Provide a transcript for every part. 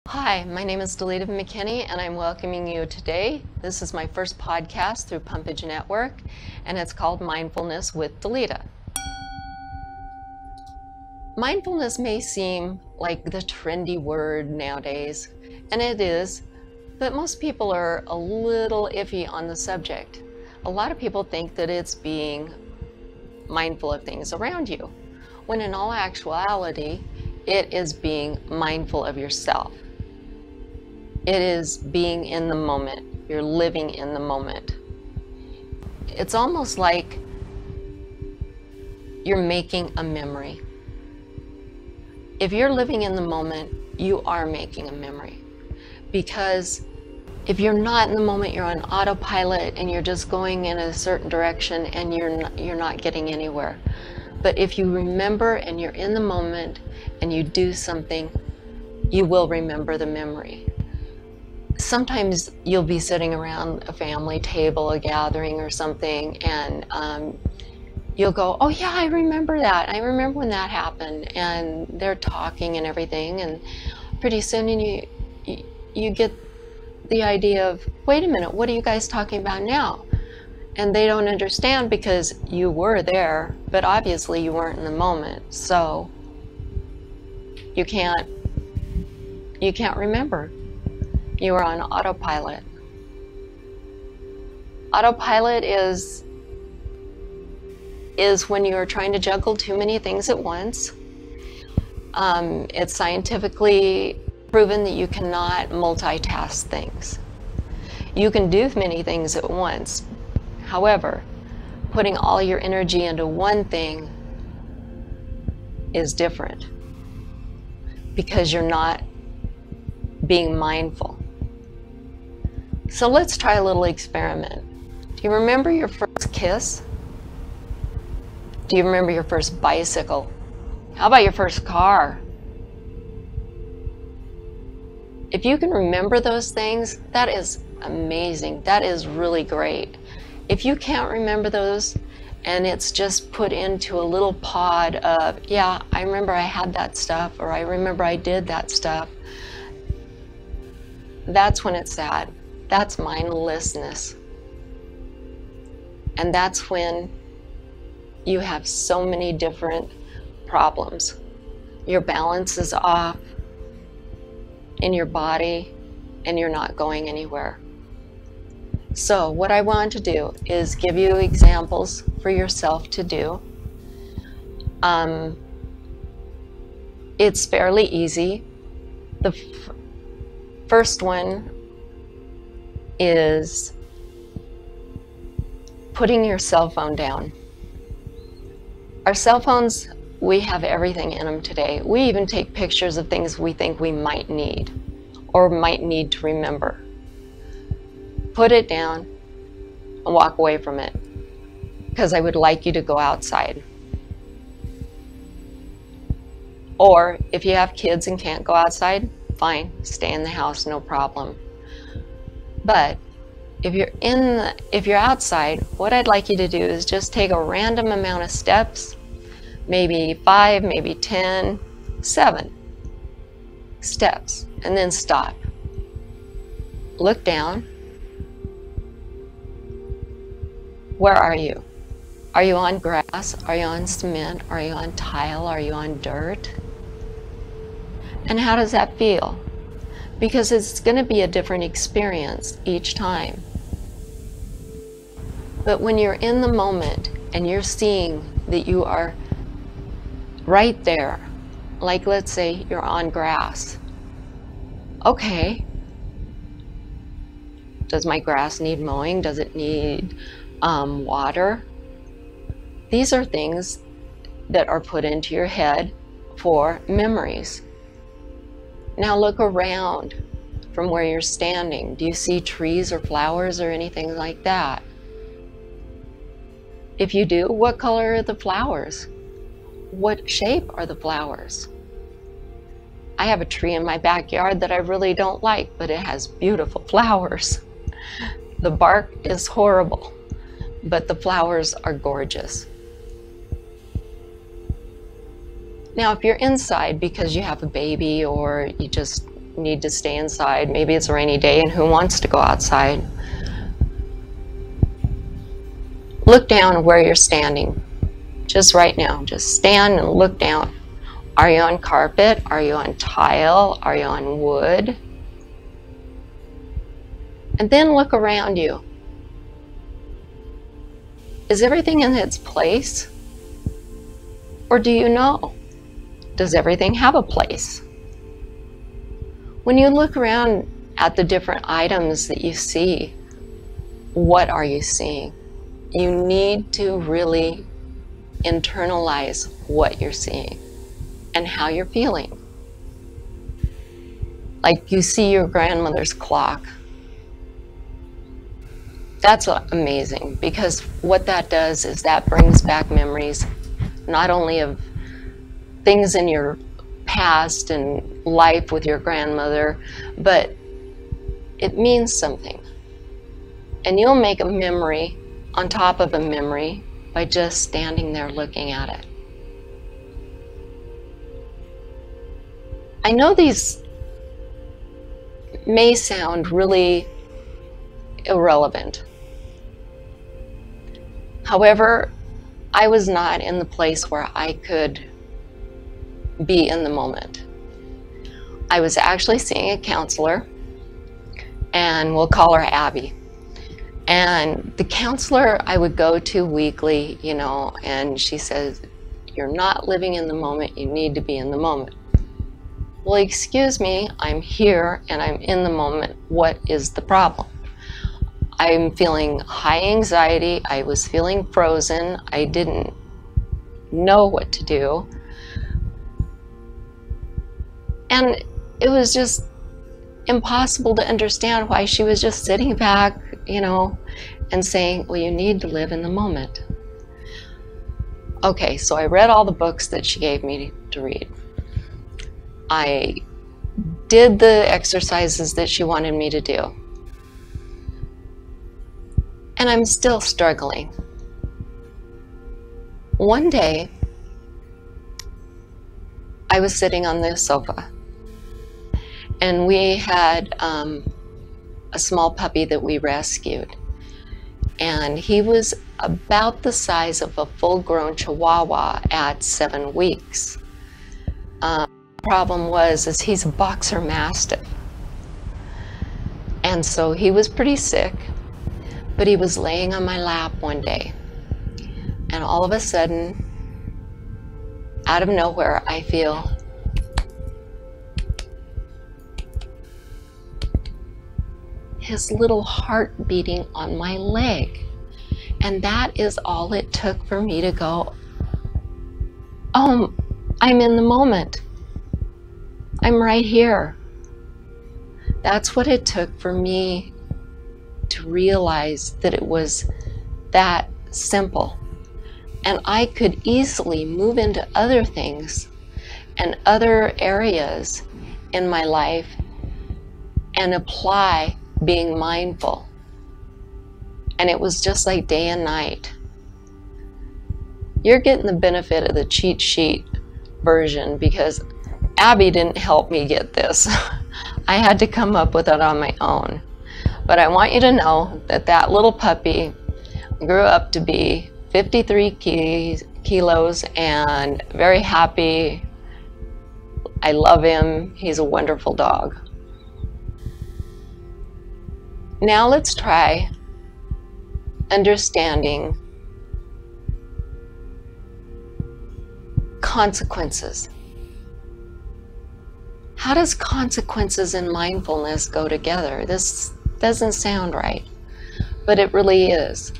Hi, my name is Dalita McKinney and I'm welcoming you today. This is my first podcast through Pumpage Network and it's called Mindfulness with Dalita. Mindfulness may seem like the trendy word nowadays, and it is, but most people are a little iffy on the subject. A lot of people think that it's being mindful of things around you, when in all actuality, it is being mindful of yourself. It is being in the moment. You're living in the moment. It's almost like you're making a memory. If you're living in the moment, you are making a memory. Because if you're not in the moment, you're on autopilot and you're just going in a certain direction and you're not getting anywhere. But if you remember and you're in the moment and you do something, you will remember the memory. Sometimes you'll be sitting around a family table, a gathering or something, and you'll go, oh yeah, I remember that. I remember when that happened. And they're talking and everything, and pretty soon you get the idea of, wait a minute, what are you guys talking about now? And they don't understand because you were there, but obviously you weren't in the moment. So you can't remember. You are on autopilot. Autopilot is when you're trying to juggle too many things at once. It's scientifically proven that you cannot multitask things. You can do many things at once. However, putting all your energy into one thing is different because you're not being mindful. So let's try a little experiment. Do you remember your first kiss? Do you remember your first bicycle? How about your first car? If you can remember those things, that is amazing. That is really great. If you can't remember those and it's just put into a little pod of, yeah, I remember I had that stuff, or I remember I did that stuff, that's when it's sad. That's mindlessness. And that's when you have so many different problems. Your balance is off in your body and you're not going anywhere. So what I want to do is give you examples for yourself to do. It's fairly easy. The first one is putting your cell phone down. Our cell phones, we have everything in them today. We even take pictures of things we think we might need or might need to remember. Put it down and walk away from it, because I would like you to go outside. Or if you have kids and can't go outside, fine, stay in the house, no problem. But if you're outside, what I'd like you to do is just take a random amount of steps, maybe 5, maybe 10, 7 steps, and then stop. Look down. Where are you? Are you on grass? Are you on cement? Are you on tile? Are you on dirt? And how does that feel? Because it's going to be a different experience each time. But when you're in the moment and you're seeing that you are right there, like let's say you're on grass. Okay, does my grass need mowing? Does it need water? These are things that are put into your head for memories. Now look around from where you're standing. Do you see trees or flowers or anything like that? If you do, what color are the flowers? What shape are the flowers? I have a tree in my backyard that I really don't like, but it has beautiful flowers. The bark is horrible, but the flowers are gorgeous. Now, if you're inside because you have a baby or you just need to stay inside. Maybe it's a rainy day and who wants to go outside? Look down where you're standing. Just right now, just stand and look down. Are you on carpet? Are you on tile? Are you on wood? And then look around you. Is everything in its place? Or do you know? Does everything have a place? When you look around at the different items that you see, what are you seeing? You need to really internalize what you're seeing and how you're feeling. Like you see your grandmother's clock. That's amazing, because what that does is that brings back memories, not only of things in your past and life with your grandmother, but it means something. And you'll make a memory on top of a memory by just standing there looking at it. I know these may sound really irrelevant. However, I was not in the place where I could be in the moment. I was actually seeing a counselor, and we'll call her Abby. And the counselor I would go to weekly, you know, and she says, "You're not living in the moment, you need to be in the moment." Well, excuse me, I'm here and I'm in the moment. What is the problem? I'm feeling high anxiety. I was feeling frozen. I didn't know what to do. And it was just impossible to understand why she was just sitting back, you know, and saying, well, you need to live in the moment. Okay, so I read all the books that she gave me to read. I did the exercises that she wanted me to do. And I'm still struggling. One day, I was sitting on the sofa, and we had a small puppy that we rescued. And he was about the size of a full-grown Chihuahua at 7 weeks. Problem was is he's a boxer mastiff, and so he was pretty sick, but he was laying on my lap one day, and all of a sudden, out of nowhere, I feel his little heart beating on my leg. And that is all it took for me to go, oh, I'm in the moment. I'm right here. That's what it took for me to realize that it was that simple. And I could easily move into other things and other areas in my life and apply being mindful. And it was just like day and night. You're getting the benefit of the cheat sheet version, because Abby didn't help me get this. I had to come up with it on my own. But I want you to know that that little puppy grew up to be 53 kilos and very happy. I love him. He's a wonderful dog. Now let's try understanding consequences. How does consequences and mindfulness go together? This doesn't sound right, but it really is.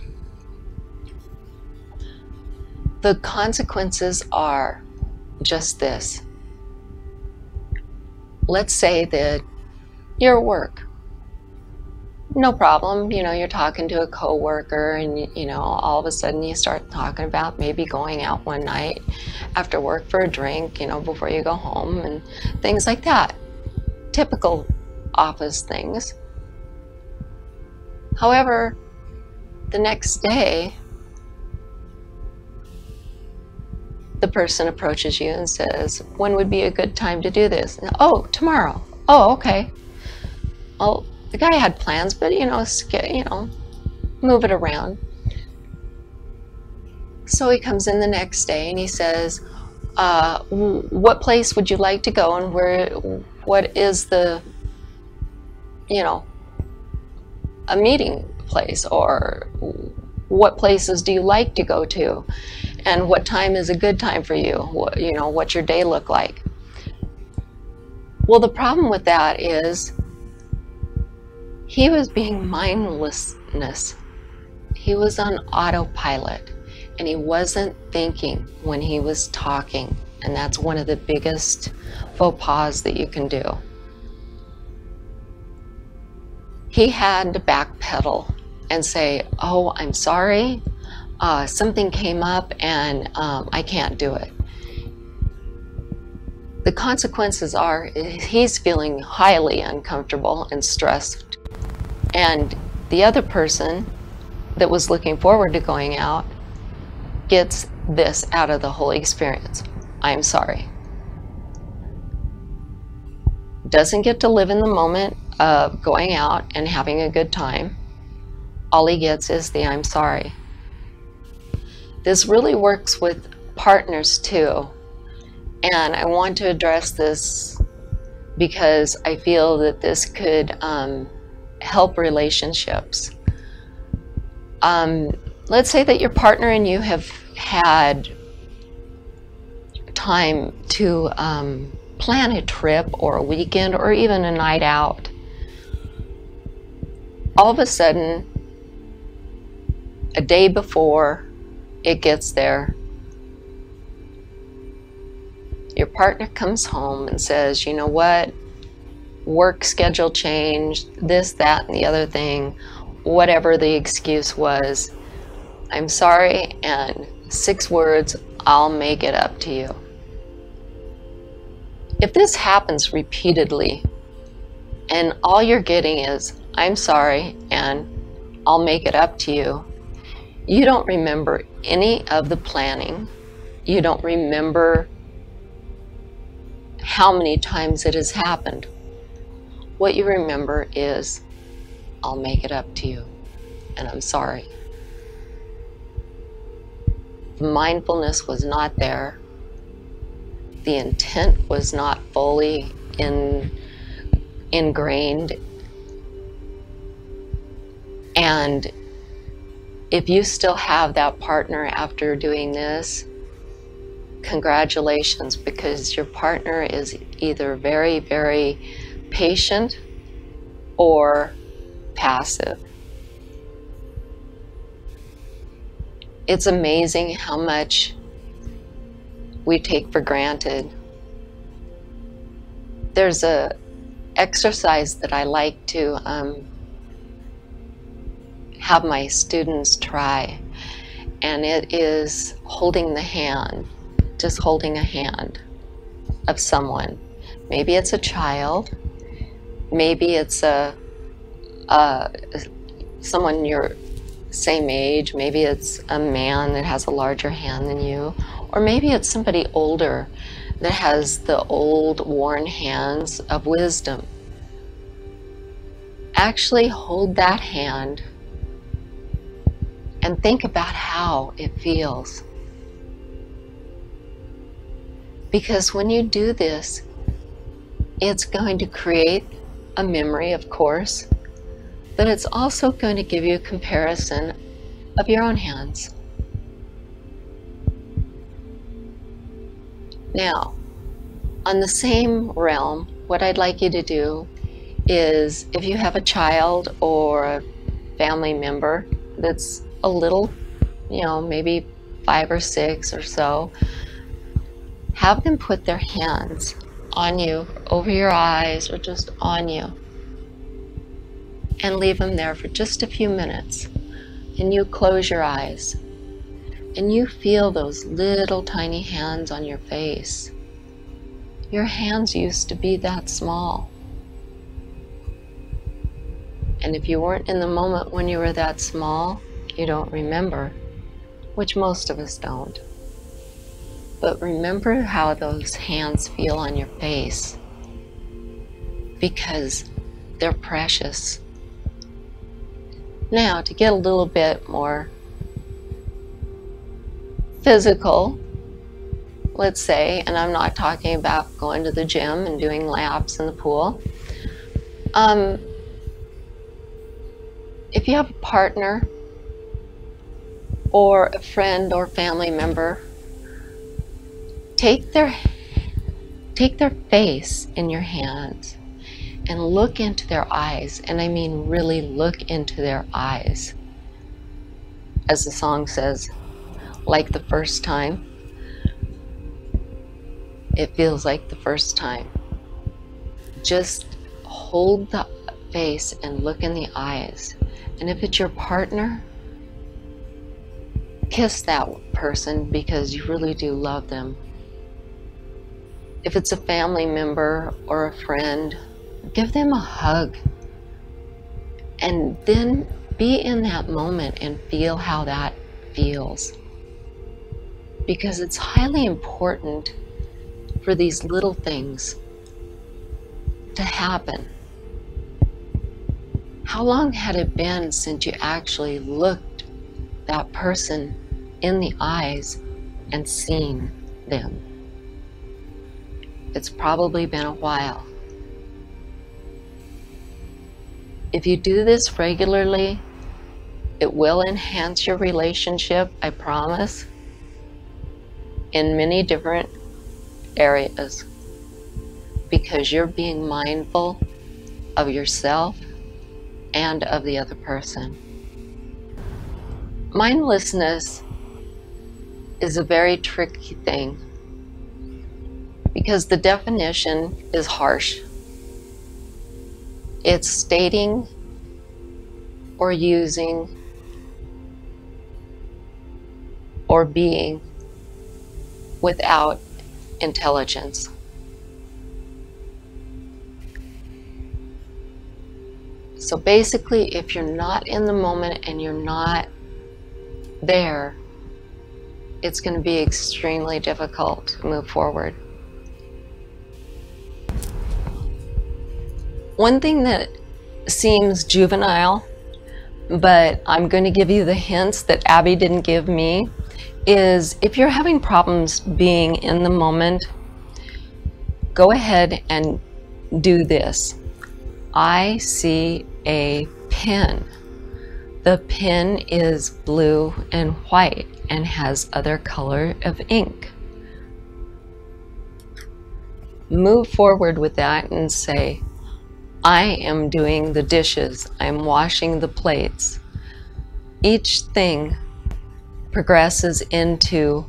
The consequences are just this. Let's say that you're at work. No problem, you know, you're talking to a coworker, and you know, all of a sudden you start talking about maybe going out one night after work for a drink, you know, before you go home, and things like that. Typical office things. However, the next day, the person approaches you and says, when would be a good time to do this? Oh, tomorrow. Oh, okay. Well, the guy had plans, but move it around. So he comes in the next day and he says, what place would you like to go, and what is the, a meeting place, or what places do you like to go to, and what time is a good time for you? What's your day look like? Well, the problem with that is he was being mindlessness. He was on autopilot, and he wasn't thinking when he was talking. And that's one of the biggest faux pas that you can do. He had to backpedal and say, oh, I'm sorry, something came up and I can't do it. The consequences are he's feeling highly uncomfortable and stressed. And the other person that was looking forward to going out gets this out of the whole experience. I'm sorry. Doesn't get to live in the moment of going out and having a good time. All he gets is the I'm sorry. This really works with partners too. And I want to address this because I feel that this could help relationships. Let's say that your partner and you have had time to plan a trip or a weekend or even a night out. All of a sudden, a day before it gets there, your partner comes home and says, you know what, work schedule changed, this, that, and the other thing, whatever the excuse was, I'm sorry, and 6 words, I'll make it up to you. If this happens repeatedly, and all you're getting is, I'm sorry, and I'll make it up to you, you don't remember any of the planning, you don't remember how many times it has happened. What you remember is, I'll make it up to you, and I'm sorry. The mindfulness was not there. The intent was not fully ingrained. And if you still have that partner after doing this, congratulations, because your partner is either very, very patient or passive. It's amazing how much we take for granted. There's a exercise that I like to have my students try, and it is holding the hand, just holding a hand of someone. Maybe it's a child, maybe it's someone your same age, maybe it's a man that has a larger hand than you, or maybe it's somebody older that has the old worn hands of wisdom. Actually hold that hand and think about how it feels. Because when you do this, it's going to create a memory, of course, but it's also going to give you a comparison of your own hands. Now, on the same realm, what I'd like you to do is, if you have a child or a family member that's a little, maybe 5 or 6 or so, have them put their hands on you, over your eyes, or just on you, and leave them there for just a few minutes. And you close your eyes, and you feel those little tiny hands on your face. Your hands used to be that small. And if you weren't in the moment when you were that small, you don't remember, which most of us don't. But remember how those hands feel on your face. because they're precious. Now, to get a little bit more physical, let's say, and I'm not talking about going to the gym and doing laps in the pool. If you have a partner or a friend or family member, take their face in your hands and look into their eyes, and I mean really look into their eyes. As the song says, like the first time. It feels like the first time. Just hold the face and look in the eyes. And if it's your partner, kiss that person because you really do love them. If it's a family member or a friend, give them a hug. And then be in that moment and feel how that feels. Because it's highly important for these little things to happen. How long had it been since you actually looked that person in the eyes and seen them? It's probably been a while. If you do this regularly, it will enhance your relationship, I promise, in many different areas, because you're being mindful of yourself and of the other person. Mindlessness is a very tricky thing because the definition is harsh. It's stating or using or being without intelligence. So basically, if you're not in the moment and you're not there, it's going to be extremely difficult to move forward. One thing that seems juvenile, but I'm going to give you the hints that Abby didn't give me, is if you're having problems being in the moment, go ahead and do this. I see a pen. The pen is blue and white and has other color of ink. Move forward with that and say, I am doing the dishes, I'm washing the plates. Each thing progresses into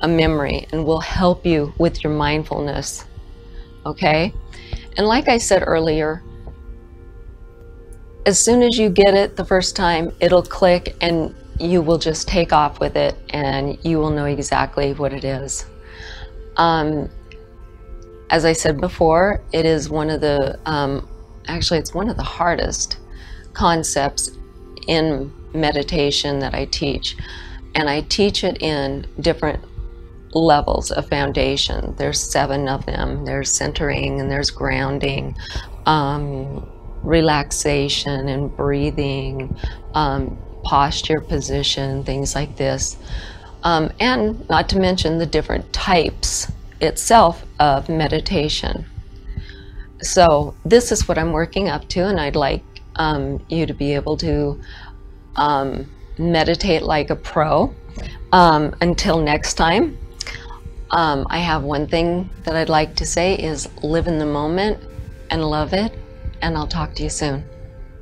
a memory and will help you with your mindfulness, okay? And like I said earlier, as soon as you get it the first time, it'll click and you will just take off with it and you will know exactly what it is. As I said before, it is one of the, actually it's one of the hardest concepts in meditation that I teach. And I teach it in different levels of foundation. There's 7 of them. There's centering and there's grounding, relaxation and breathing, posture, position, things like this. And not to mention the different types itself of meditation. So this is what I'm working up to, and I'd like you to be able to meditate like a pro. Until next time, I have one thing that I'd like to say is live in the moment and love it, and I'll talk to you soon.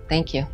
Thank you.